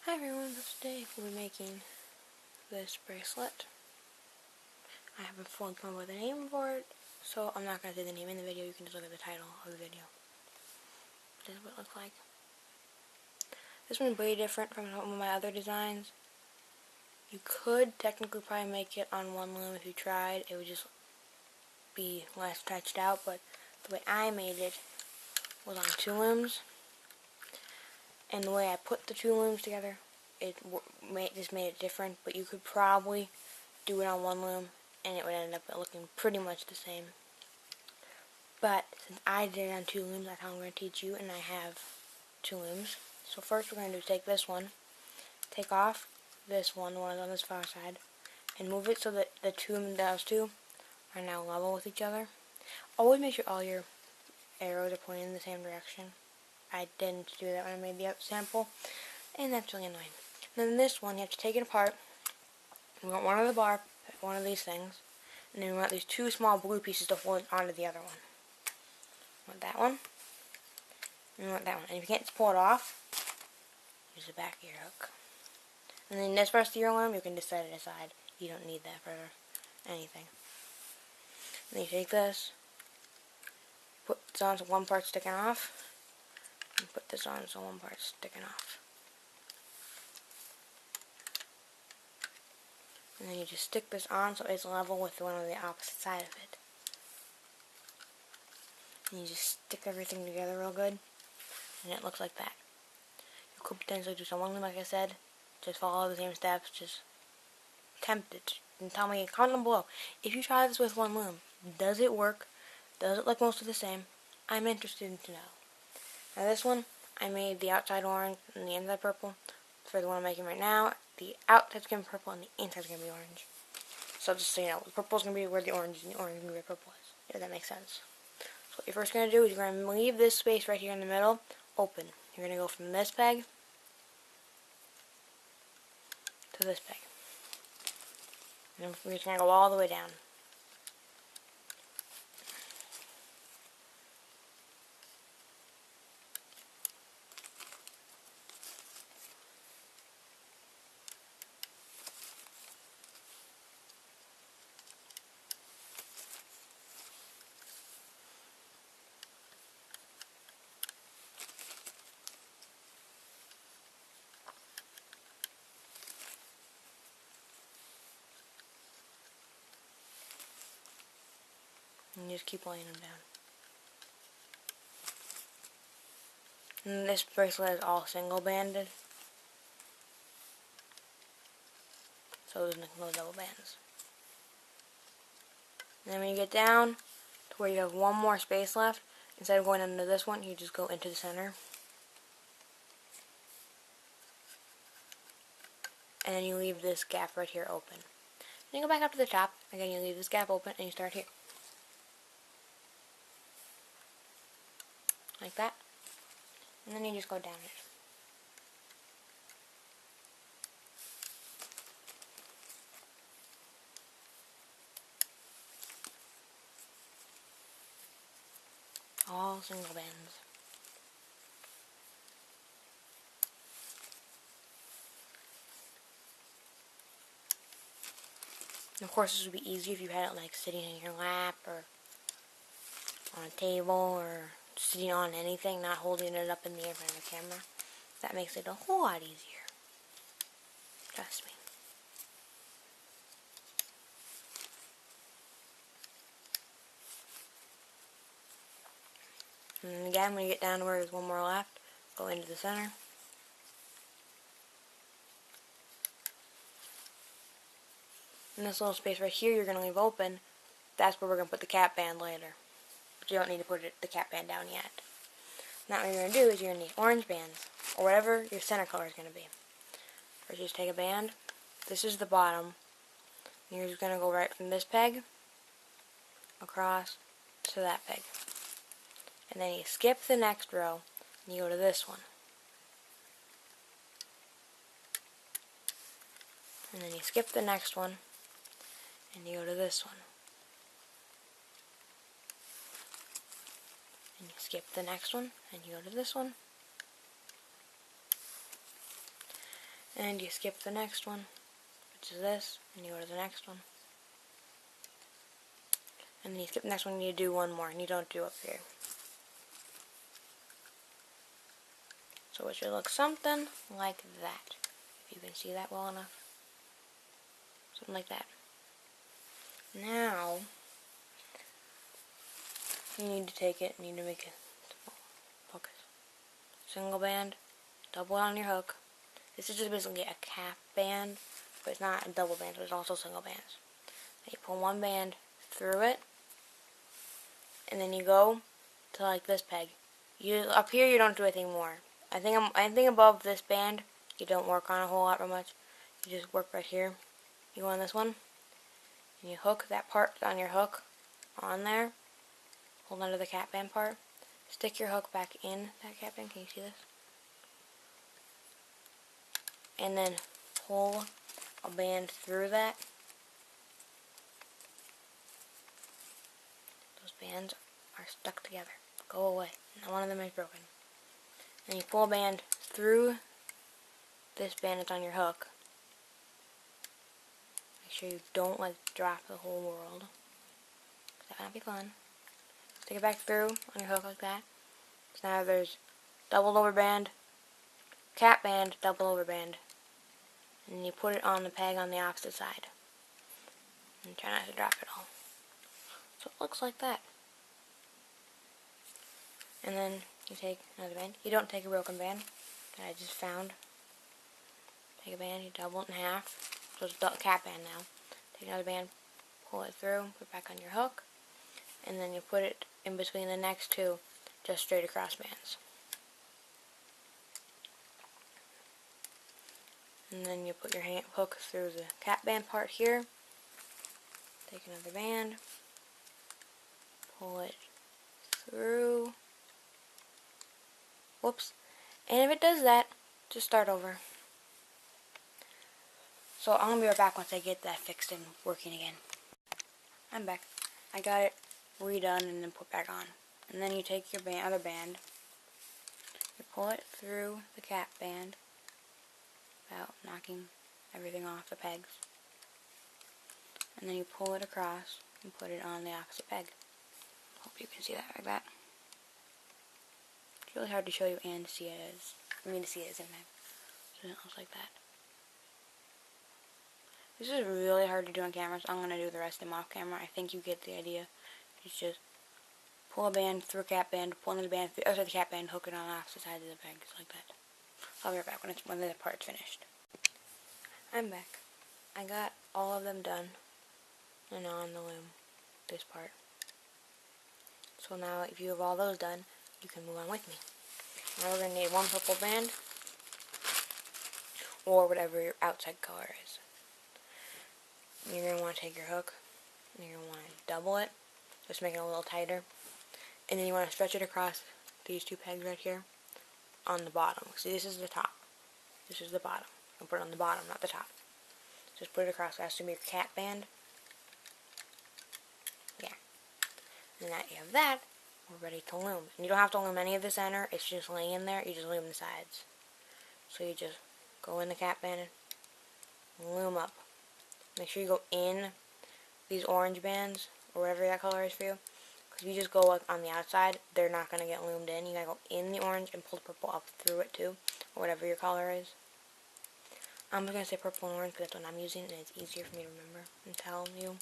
Hi everyone, so today we'll be making this bracelet. I haven't fully come up with a name for it, so I'm not going to say the name in the video. You can just look at the title of the video. This is what it looks like. This one's way different from some of my other designs. You could technically probably make it on one loom if you tried. It would just be less stretched out, but the way I made it was on two looms. And the way I put the two looms together, it just made it different, but you could probably do it on one loom and it would end up looking pretty much the same. But since I did it on two looms, that's how I'm going to teach you, and I have two looms. So first we're going to do is take this one, take off this one, the one on this far side, and move it so that those two are now level with each other. Always make sure all your arrows are pointing in the same direction. I didn't do that when I made the sample, and that's really annoying. And then this one, you have to take it apart. We want one of the bar, one of these things, and then we want these two small blue pieces to hold onto the other one. We want that one, and we want that one. And if you can't pull it off, use the back of your hook. And then this rest of your loom, you can just set it aside. You don't need that for anything. And then you take this, put this on so one part's sticking off, and put this on so one part's sticking off. And then you just stick this on so it's level with the one on the opposite side of it. And you just stick everything together real good, and it looks like that. You could potentially do some one loom, like I said. Just follow the same steps, just attempt it. And tell me, comment down below. If you try this with one loom, does it work? Does it look mostly the same? I'm interested to know. Now this one, I made the outside orange and the inside purple. For the one I'm making right now, the outside's going to be purple and the inside's going to be orange. So just so you know, the purple's going to be where the orange is and the orange is going to be where purple is. If that makes sense. So what you're first going to do is you're going to leave this space right here in the middle open. You're going to go from this peg to this peg. And we're just going to go all the way down. And you just keep laying them down. And this bracelet is all single banded, so there's no double bands. And then when you get down to where you have one more space left, instead of going under this one, you just go into the center. And then you leave this gap right here open. Then you go back up to the top, again you leave this gap open and you start here. Like that. And then you just go down it. All single bands. And of course this would be easy if you had it like sitting in your lap or on a table or sitting on anything, not holding it up in the air in front of the camera. That makes it a whole lot easier. Trust me. And then again, when you get down to where there's one more left, go into the center. And this little space right here you're going to leave open, that's where we're going to put the cap band later. But you don't need to put the cap band down yet. Now what you're going to do is you're going to need orange bands, or whatever your center color is going to be. First you just take a band, this is the bottom, and you're just going to go right from this peg, across to that peg. And then you skip the next row, and you go to this one. And then you skip the next one, and you go to this one. And you skip the next one, and you go to this one. and you skip the next one, which is this, and you go to the next one. And then you skip the next one and you do one more, and you don't do up here. So it should look something like that, if you can see that well enough. Something like that. Now, you need to take it, you need to make it focus. Single band, double it on your hook. This is just basically a cap band, but it's not a double band, so it's also single bands. Then you pull one band through it, and then you go to like this peg. Up here you don't do anything more. I think above this band you don't work on a whole lot or much. You just work right here. You go on this one, and you hook that part on your hook on there. Hold onto the cap band part. Stick your hook back in that cap band. Can you see this? And then pull a band through that. Those bands are stuck together. Go away. Not one of them is broken. And you pull a band through this band that's on your hook. Make sure you don't like drop the whole world. That might be fun. Stick it back through on your hook like that. So now there's double over band, cap band, double over band. And you put it on the peg on the opposite side. And try not to drop it all. So it looks like that. And then you take another band. You don't take a broken band that I just found. Take a band, you double it in half. So it's cap band now. Take another band, pull it through, put it back on your hook. And then you put it in between the next two, just straight across bands. And then you put your hook through the cap band part here. Take another band, pull it through. Whoops. And if it does that, just start over. So I'm going to be right back once I get that fixed and working again. I'm back. I got it redone and then put back on. And then you take your other band, you pull it through the cap band without knocking everything off the pegs. And then you pull it across and put it on the opposite peg. Hope you can see that like that. It's really hard to show you and see it as, for me to see it at the same time. So it looks like that. This is really hard to do on camera, so I'm going to do the rest of them off camera. I think you get the idea. It's just pull a band through a cap band, pull another band through the cap band, hook it on the opposite side of the peg, just like that. I'll be right back when the part's finished. I'm back. I got all of them done and on the loom, this part. So now if you have all those done, you can move on with me. Now we're going to need one purple band, or whatever your outside color is. You're going to want to take your hook, and you're going to want to double it, just make it a little tighter. And then you want to stretch it across these two pegs right here on the bottom. See, this is the top. This is the bottom. I'll put it on the bottom, not the top. Just put it across. That has to be your cap band. Yeah. And now you have that, we're ready to loom. And you don't have to loom any of the center. It's just laying in there. You just loom the sides. So you just go in the cap band and loom up. Make sure you go in these orange bands, or whatever that color is for you. Because if you just go like on the outside, they're not going to get loomed in. You got to go in the orange and pull the purple up through it too, or whatever your color is. I'm just going to say purple and orange because that's what I'm using, and it's easier for me to remember and tell you.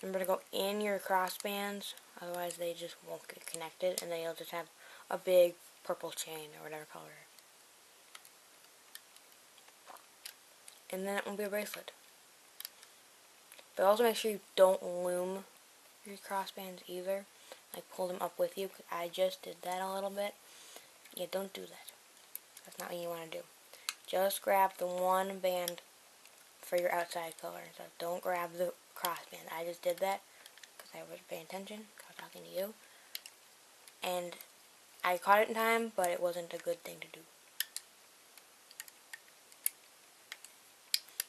Remember to go in your cross bands, otherwise they just won't get connected, and then you'll just have a big purple chain, or whatever color. And then it won't be a bracelet. But also make sure you don't loom your cross bands either. Like pull them up with you, because I just did that a little bit. Yeah, don't do that. That's not what you want to do. Just grab the one band for your outside color. So don't grab the cross band. I just did that because I wasn't paying attention. I was talking to you. And I caught it in time, but it wasn't a good thing to do.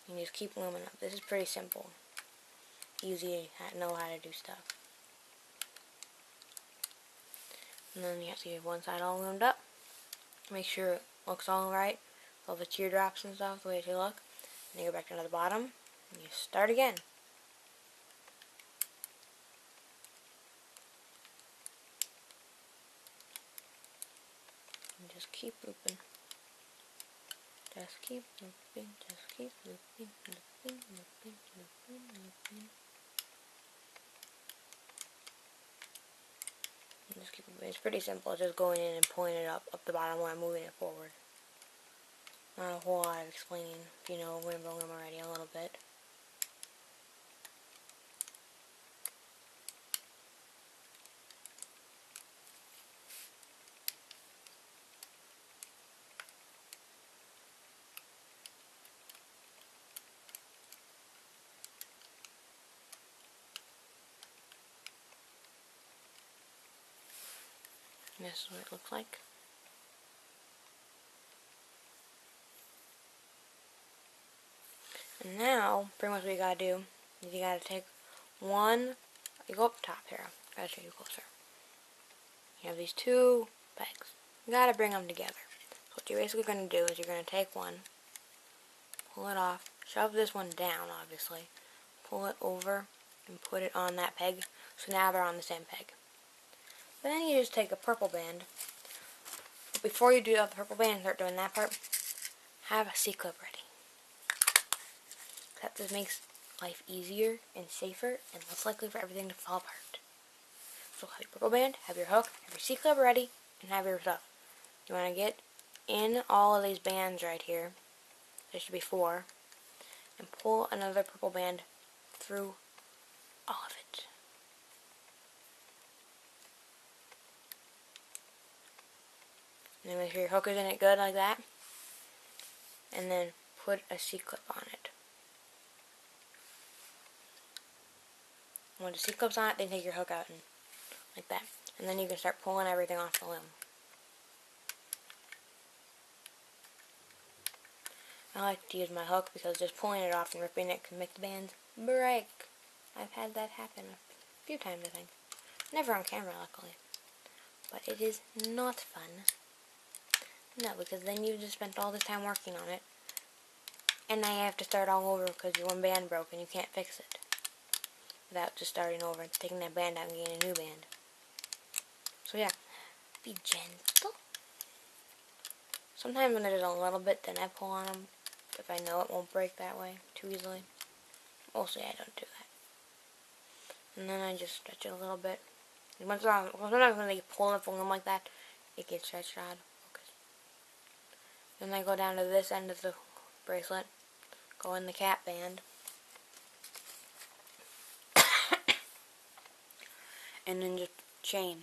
You just keep looming up. This is pretty simple. Easy to know how to do stuff. And then you have to get one side all loomed up. Make sure it looks all right. all the teardrops and stuff, the way they look. And you go back down to the bottom, and you start again. And just keep looping. Just keep looping, just keep looping, looping, looping, looping, looping. And just keep looping. It's pretty simple, just going in and pulling it up the bottom while I'm moving it forward. Not a whole lot of explaining, if you know rainbow loom already a little bit. And this is what it looks like. And now, pretty much what you gotta do is you gotta take one, you go up top here, I gotta show you closer. You have these two pegs. You gotta bring them together. So what you're basically gonna do is you're gonna take one, pull it off, shove this one down obviously, pull it over and put it on that peg, so now they're on the same peg. But then you just take a purple band. But before you do the purple band and start doing that part, have a C-clip ready. That just makes life easier and safer and less likely for everything to fall apart. So have your purple band, have your hook, have your C-clip ready, and have your stuff. You want to get in all of these bands right here, there should be 4, and pull another purple band through all of it. And then make sure your hook is in it good like that, and then put a C-clip on it. When the C-clip's on it, then take your hook out and like that. And then you can start pulling everything off the loom. I like to use my hook because just pulling it off and ripping it can make the bands break. I've had that happen a few times, I think. Never on camera, luckily. But it is not fun. No, because then you just spent all this time working on it. And now you have to start all over because your one band broke and you can't fix it. Without just starting over and taking that band out and getting a new band. So yeah, be gentle. Sometimes when there's a little bit, then I pull on them. If I know it won't break that way too easily. Mostly I don't do that. And then I just stretch it a little bit. And sometimes when they pull it from them like that, it gets stretched out. Okay. Then I go down to this end of the bracelet, go in the cap band. And then just chain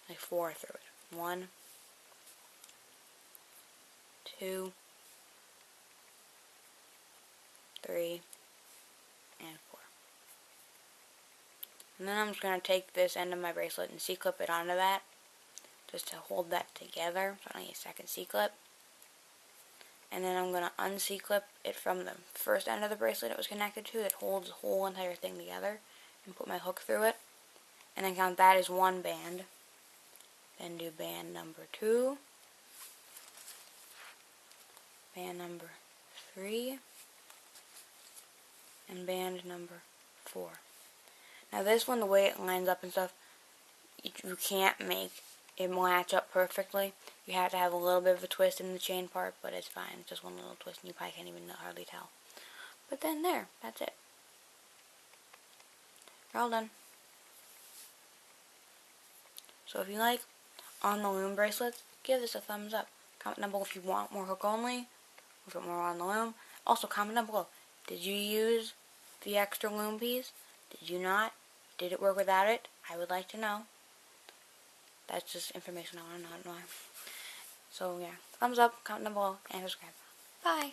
like 4 through it. 1, 2, 3, and 4. And then I'm just going to take this end of my bracelet and C-clip it onto that, just to hold that together, so I don't need a second C-clip. And then I'm going to un-C-clip it from the first end of the bracelet it was connected to that holds the whole entire thing together, and put my hook through it. And then count that as 1 band. Then do band number 2. Band number 3. And band number 4. Now this one, the way it lines up and stuff, you can't make it match up perfectly. You have to have a little bit of a twist in the chain part, but it's fine. It's just one little twist and you probably can't even hardly tell. But then there, that's it. You're all done. So if you like on the loom bracelets, give this a thumbs up. Comment down below if you want more hook only, or if you want more on the loom. Also comment down below, did you use the extra loom piece? Did you not? Did it work without it? I would like to know. That's just information I want to know. So yeah, thumbs up, comment down below, and subscribe. Bye!